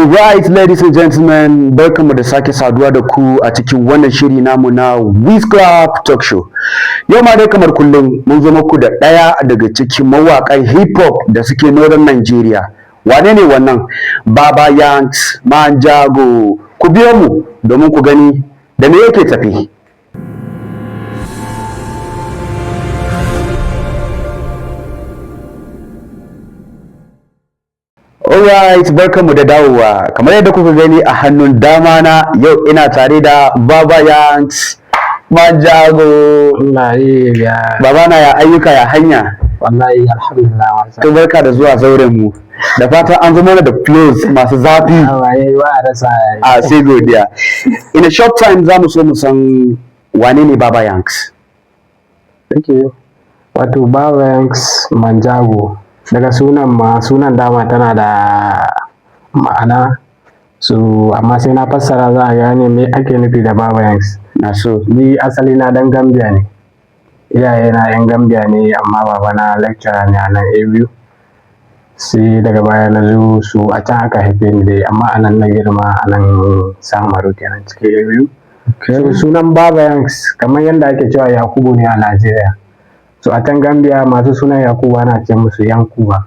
Alright, ladies and gentlemen, barkanmu da sake saduwa da ku a cikin wannan shiri namu na Wizcraft Talk Show. Yau ma dai kamar kullum mun zo muku da ɗaya daga cikin mawaƙan hip hop da suke Northern Nigeria. Wane ne wannan? Baba Yanks Manjago. Ku biyo mu domin ku gani da me yake tafi. Alright, barkanmu da dawowa. Kamar yadda kuka gani a hannun dama na yau ina tare da Baba Yanks Manjago. Wallahi ya Baba na ya ayyuka ya hanya. wallahi alhamdulillah To barka da zuwa zauren mu. Da fatan an zo mana da flows masu zafi. wallahi wa rasa A sai godiya. In a short time za mu so mu san wane ne Baba Yanks. thank you. Wato Baba Yanks Manjago daga sunan dama tana da ma'ana, so amma sai na fassara za a gane me ake nufi da Baba Yanks. Na so. Ni asali na dan Gambia ne, iyaye na yan Gambia ne amma baba na lecturer ne a nan ABU, sai daga baya na zo su a can aka haife ni dai amma a nan na girma a nan Samaru kenan cikin ABU. So sunan Baba Yanks kamar yadda ake cewa Yakubu ne a Najeriya. So a can Gambia masu sunan Yakubu ana ce musu Yankuba.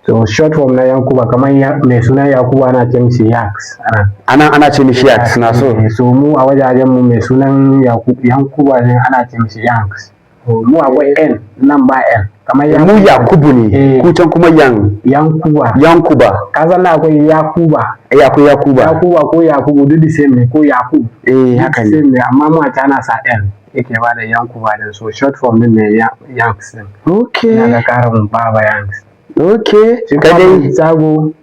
So short form na Yankuba kamar mai sunan Yakubu ana ce musu Yanks. Ana ce mishi Yanks na so. So mu a wajajen mu mai sunan Yankuba ne ana ce mishi Yanks. Mu akwai N nan ba N. Kamar Mu Yakubu ne, ku can kuma Yankuba. Yankuba. Ka san akwai Yakuba. Akwai Yakuba. Yakuba ko Yakubu duk the same ne ko Yakubu. Haka ne. Same ne amma mu a can ana sa N. Yake ba da Yankuba din, so short form din ne Yanks din. Okay. Ina ga karin Baba Yanks. Okay. Kadai Manjago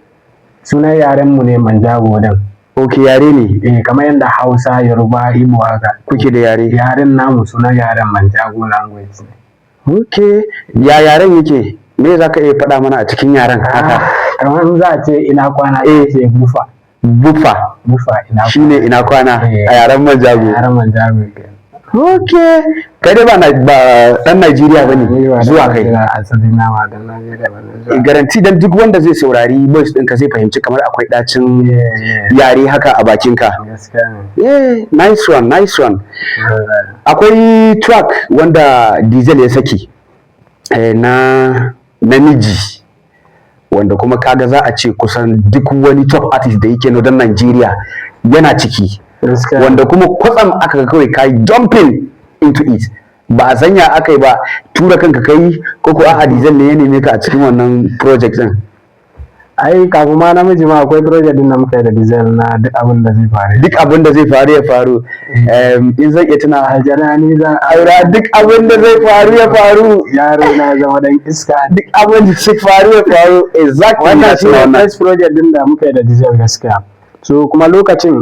sunan yaren mu ne Manjago din. Okay, yare ne. Kamar yadda Hausa, Yoruba, Igbo haka. Kuke da yare. Yaren namu sunan yaren Manjago language ne. Okay. Ya yaren yake? Me za ka iya faɗa mana a cikin yaren haka? Kamar za a ce ina kwana ce bufa. Bufa. Bufa ina kwana. Shine ina kwana a yaren Manjago. Yaren Manjago kenan. Okay. Kai dai ba dan Najeriya bane zuwa kai. Asali na ba dan Najeriya bane. Garanti dan duk wanda zai saurari voice ɗinka zai fahimci kamar akwai ɗacin yare haka a bakinka. Nice one, nice one. Akwai track wanda Diesel ya saki na namiji, wanda kuma kaga za a ce kusan duk wani top artist da yake Northern Nigeria yana ciki. Wanda kuma kwatsam aka ga kawai kai jumping into it, ba a sanya aka yi ba, tura kanka kai ko ko a Diesel ne ya neme ka a cikin wannan project din. Ai kafin ma namiji ma akwai project din da muka yi da Diesel na duk abin da zai faru. Duk abin da zai faru ya faru. In zan iya tuna Hajara ni za aura duk abin da zai faru ya faru. Yaro na zama dan iska. Duk abin da zai faru ya faru. Exactly. Wannan shi ne first project din da muka yi da Diesel gaskiya. So kuma lokacin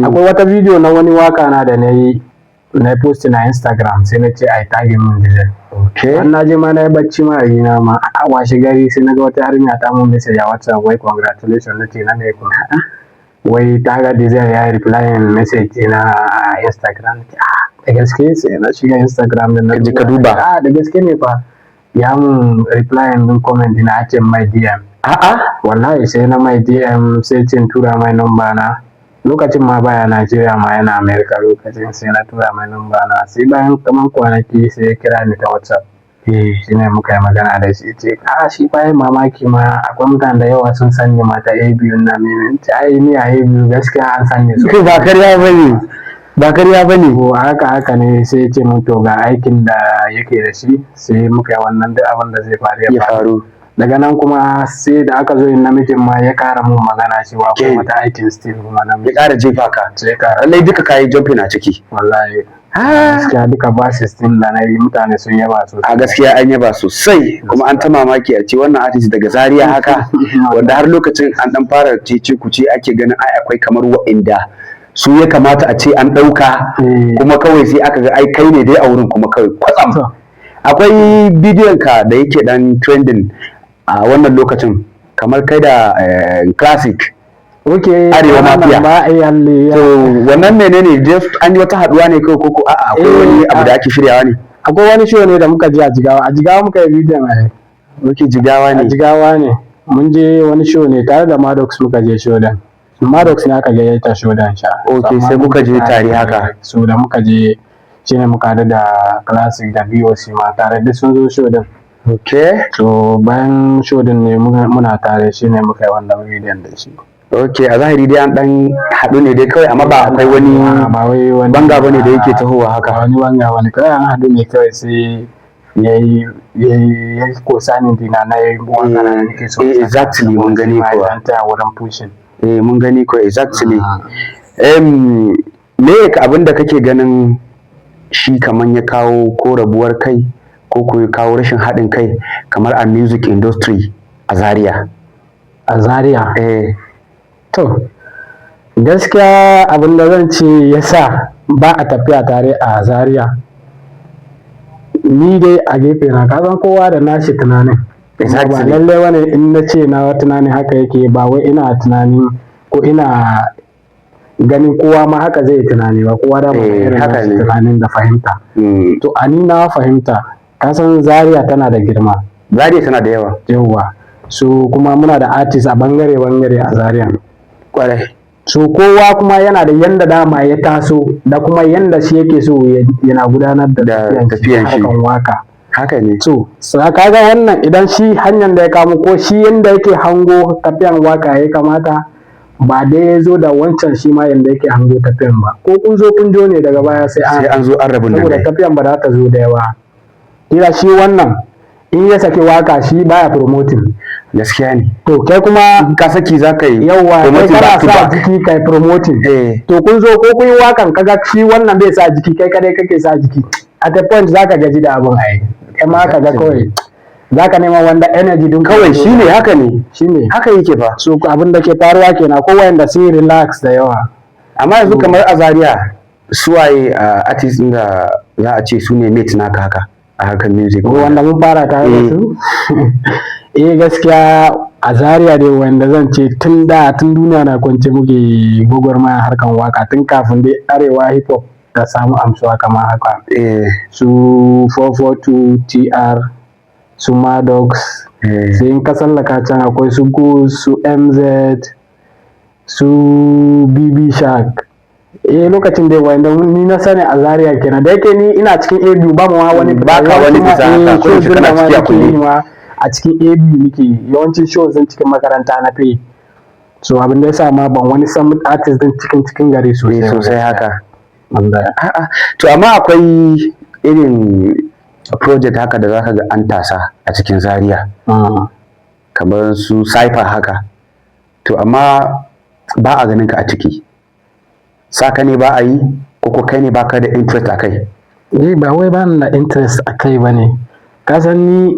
akwai wata video na wani waka na da na post na Instagram, sai na ce ai tagin min Diesel. Okay. An naje ma na yi bacci ma a na ma a washe gari sai na ga wata yarinya ta mun message a WhatsApp wai congratulations, na ce na ne kuma wai ta ga Diesel ya yi replying message na Instagram. Da gaske sai na shiga Instagram din na ji ka duba. Da gaske ne fa ya mun replying din comment ina a ce mai DM. Wallahi sai na mai DM sai cin tura mai number na. Lokacin ma baya Najeriya ma yana America lokacin, sai na tura mai number na, sai bayan kaman kwanaki sai ya kira ni ta WhatsApp. Shi ne muka yi magana da shi, ce shi bayan mamaki ma akwai mutane da yawa sun san ni mata ABU na mimi. Ai ni a ABU gaskiya an san ni su. Ba karya bane. Ba karya bane. Ko haka ne sai ya ce mun to ga aikin da yake da shi, sai muka yi wannan duk abin da zai faru ya faru. Daga nan kuma sai da aka zo yin namijin ma ya kara mun magana cewa ko wata aikin still kuma namiji. Ya kara jefa ka. Lallai duka kayi jumping a ciki. Wallahi. Gaskiya duka basis din da na yi mutane sun yaba sosai. A gaskiya an yaba sosai, kuma an ta mamaki a ce wannan artist daga Zaria haka, wanda har lokacin an dan fara cece kuce ake ganin ai akwai kamar wa'inda su ya kamata a ce an ɗauka, kuma kawai sai aka ga ai kai ne dai a wurin kuma kawai kwatsam. Akwai bidiyon ka da yake dan trending a wannan lokacin kamar kai da classic. Arewa Mafia. To wannan menene, just an yi wata haduwa ne ko a'a akwai wani abu da ake shiryawa ne? Akwai wani show ne da muka je a Jigawa muka yi bidiyon Jigawa ne. Jigawa ne. Mun je wani show ne tare da Maddox muka je show din. Maddox ne aka gayyata shodan sha. Okay, sai kuka je tare haka. So da muka je shine muka haɗu da Classic da BOC ma tare da sun zo shodan. Okay. So bayan shodan ne muna tare shine muka yi wannan bidiyon da shi. Okay, a zahiri dai an dan haɗu ne dai kawai amma ba akwai wani banga bane da yake tahowa haka. Wani banga wani kawai an haɗu ne kawai sai yayi ko sanin dina na yayi wanga na nake so. Exactly, mun gani ko an ta wurin pushing. Mun gani ko exactly. Me abin da kake ganin shi kaman ya kawo ko rabuwar kai ko ya kawo rashin haɗin kai kamar a music industry a Zaria? A Zaria? To, gaskiya abin da zan ce yasa ba a tafiya tare a Zaria. Ni dai a gefe na kasan kowa da nashi tunanin. Ba lallai wani in na ce na tunanin haka yake ba wai ina tunanin ko ina ganin kowa ma haka zai tunani ba, kowa da irin nashi tunanin da fahimta. To a ni na fahimta kasan Zaria tana da girma. Zaria tana da yawa. Yawa. So kuma muna da artist a bangare a Zaria. Kwarai. So kowa kuma yana da yanda dama ya taso da kuma yanda shi yake so yana gudanar da tafiyan shi harkan waka. Haka ne. So kaga wannan idan shi hanyar da ya kamo ko shi yanda yake hango tafiyan waka ya kamata ba dai ya zo da wancan shi ma yanda yake hango tafiyan ba. Ko kun zo kun jo ne daga baya sai an zo an rabu nan. Saboda tafiyan ba za ta zo da yawa. Kila shi wannan in ya saki waka shi baya promoting. Gaskiya ne. To kai kuma ka saki za ka yi yawa kai kana sa jiki kai promoting. To kun zo ko kun yi wakan kaga shi wannan bai sa jiki kai kadai kake sa jiki. At a point zaka gaji da abun ai. Kai ma kaga kawai zaka nema wanda energy din kawai shine haka ne. Shine haka yake fa. So abin da ke faruwa kenan ko wanda sai relax da yawa. Amma yanzu kamar a Zaria suwaye artist din da za a ce su ne mate naka haka a harkar music. Wanda mun fara tare da su. Gaskiya a Zaria dai wanda zan ce tun duniya na kwance muke gwagwarmaya harkan waka tun kafin dai arewa hip hop ta samu amsuwa kamar haka. Su 442 TR su Maddox sai in ka sallaka can akwai su Goose su MZ su BB Shark. Lokacin dai wanda ni na sani a Zaria kenan da yake ni ina cikin ABU ba mu wani bisa ko shi kana ciki a kullum a cikin ABU nake yawancin shows din cikin makaranta na fi. So abin da yasa ma ban wani san artist din cikin gari sosai haka. To amma akwai irin project haka da zaka ga an tasa a cikin Zaria. Kamar su Cypher haka. To amma ba a ganin ka a ciki. Saka ne ba a yi ko kai ne baka da interest a kai? Ba wai ba na da interest a kai ba ne. Ka san ni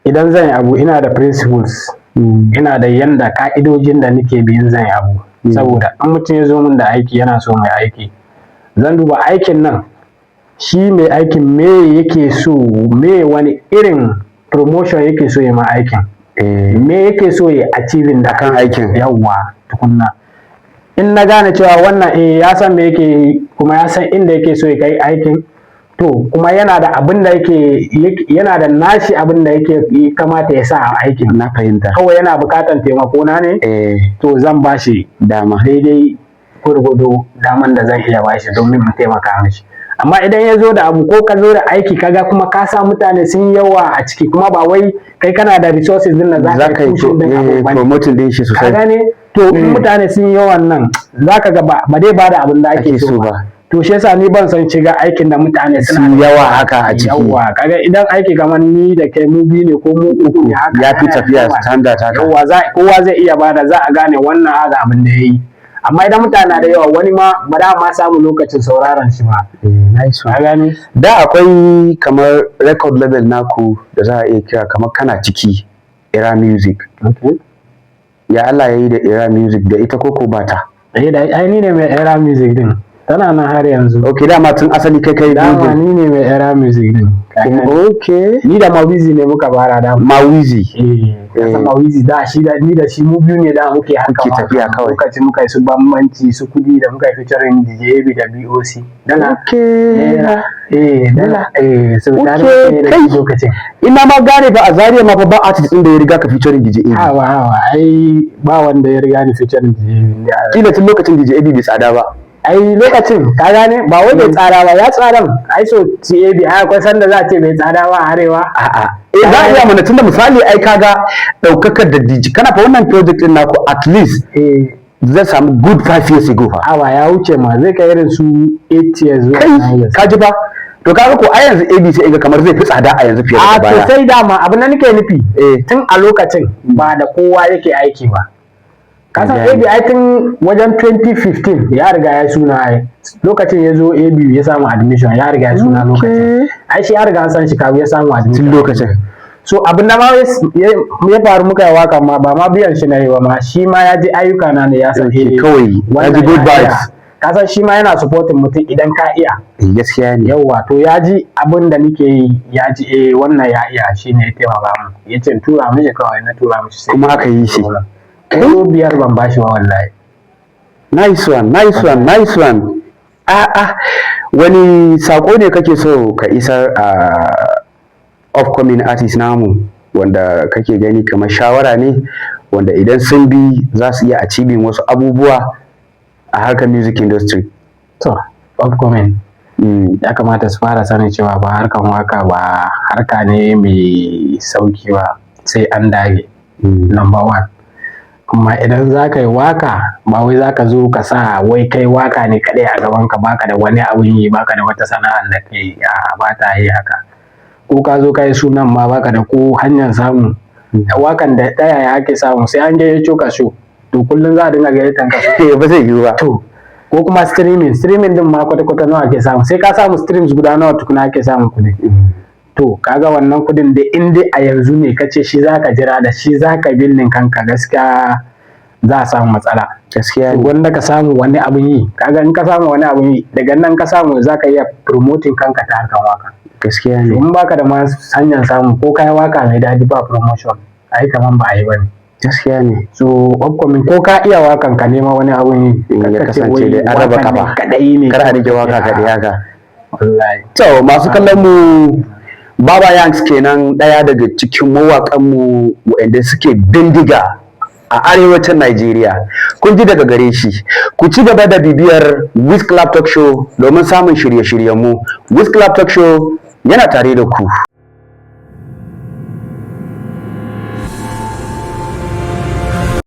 idan zan yi abu ina da principles, ina da yanda ka'idojin da nake bin zan yi abu. Saboda in mutum ya zo min da aiki yana so mai aiki, zan duba aikin nan shi mai aikin me yake so, me wani irin promotion yake so ya ma aikin, me yake so ya achieving da kan aikin. Yawwa tukunna. In na gane cewa wannan ya san me yake kuma ya san inda yake so ya kai aikin, to kuma yana da abin da yana da nashi abin da yake kamata ya sa a aikin. Na fahimta. Kawai yana buƙatar taimako na ne, to zan bashi dama daidai gurgudu daman da zan iya bashi domin mu taimaka mishi. Amma idan ya zo da abu ko ka zo da aiki kaga kuma ka sa mutane sun yawa a ciki kuma ba wai kai kana da resources din da za ka yi promoting din shi sosai. Ka gane? To mutane sun yawan nan za ka ga ba dai ba da abin da ake so ba. To shi yasa ni ban son shiga aikin da mutane suna yawa haka a ciki. Yawa kaga idan aiki kamar ni da kai mu biyu ne ko mu uku ne haka. Ya fi tafiya standard haka. Yawa kowa zai iya bada za a gane wannan haka abin da yayi. Amma idan mutane da yawa wani ma ba da ma samu lokacin sauraron shi ba. Nice one. Gani? Da akwai kamar record label naku da za a iya kira kamar kana ciki Era Music. Ya Allah ya yi da Era Music da ita koko ba ta? Da ai ni ne mai Era Music din. tana nan har yanzu. Okay, dama tun asali kai dama ni ne mai era music din. Okay. Ni da Mawizi ne muka fara da. Mawizi. Kasa Mawizi da shi da ni da shi mu biyu ne da muke haka. Muke tafiya kawai. Lokacin muka yi su bambanci su kudi da muka yi featuring DJ AB da BOC. Okay. So kai lokacin. Ina ma gane ba a Zaria ma ba artist din da ya riga ka featuring DJ AB. Hawa ai ba wanda ya riga ni featuring DJ AB. Kila tun lokacin DJ AB bai tsada ba. Ai lokacin ka gane ba wai bai tsada ba, ya tsadan ai so TAB ai akwai sanda za a ce bai tsada ba a arewa. Za a iya mana tunda misali ai kaga daukakar da DJ kana fa wannan project din naku at least zai samu good 5 years ago fa. Awa ya wuce ma zai kai irin su 8 years zuwa 9 years. Ka ji ba to kaga ko a yanzu AB sai ga kamar zai fi tsada a yanzu fiye da baya. To sai dama abin da nake nufi tun a lokacin ba da kowa yake aiki ba. Kasan AB ai tun wajen 2015 ya riga ya suna ai lokacin ya zo AB ya samu admission ya riga ya suna lokacin ai shi ya riga an san shi kawai ya samu admission lokacin. So abin da ma ya faru muka yi waka ma ba ma biyan shi na yi ba ma shi ma ya ji ayyuka na ne ya san kawai ya ji good vibes. Kasan shi ma yana supporting mutum idan ka iya. Gaskiya ne. Yawwa to ya ji abin da nake yi ya ji wannan ya iya shi ne ya taimaka mu ya ce tura mishi kawai na tura mishi sai kuma aka yi shi. Ko biyar ban bashi ba wallahi. Nice one. Wani sako ne kake so ka isar a upcoming artist namu wanda kake gani kamar shawara ne wanda idan sun bi za su iya achieving wasu abubuwa a harkar music industry? To, upcoming ya kamata su fara sanin cewa ba harkar waka ba harka ne mai sauki ba sai an dage. Number one. Kuma idan za ka yi waka ba wai za ka zo ka sa wai kai waka ne kaɗai a gaban ka baka da wani abin yi baka da wata sana'ar da ke ba ta yi haka ko ka zo ka yi sunan ma baka da ko hanyar samu wakan da ta yaya ake samu sai an je ka so to kullum za a dinga gayyatan ka ba zai yiwu ba to ko kuma streaming din ma kwata-kwata nawa ake samu sai ka samu streams guda nawa tukuna ake samun kuɗi. To kaga wannan kudin da in dai a yanzu ne kace shi zaka jira da shi zaka billin kanka gaskiya za a samu matsala. Gaskiya ne. Wanda ka samu wani abun yi kaga in ka samu wani abun yi daga nan ka samu zaka iya promoting kanka ta harkar waka. Gaskiya ne. In baka da ma hanyar samu ko kai waka mai dadi ba promotion ai kaman ba ai bane. Gaskiya ne. So upcoming ko ka iya wakan ka nema wani abun yi ka kasance dai an raba kafa kadai ne kar a rike waka kadai haka. Wallahi. To masu kallon mu Baba Yanks kenan ɗaya daga cikin mawaƙanmu waɗanda suke bindiga a arewacin Najeriya. Kun ji daga gare shi. Ku ci gaba da bibiyar Wiz Club Talk Show domin samun shirye-shiryenmu. Wiz Club Talk Show yana tare da ku.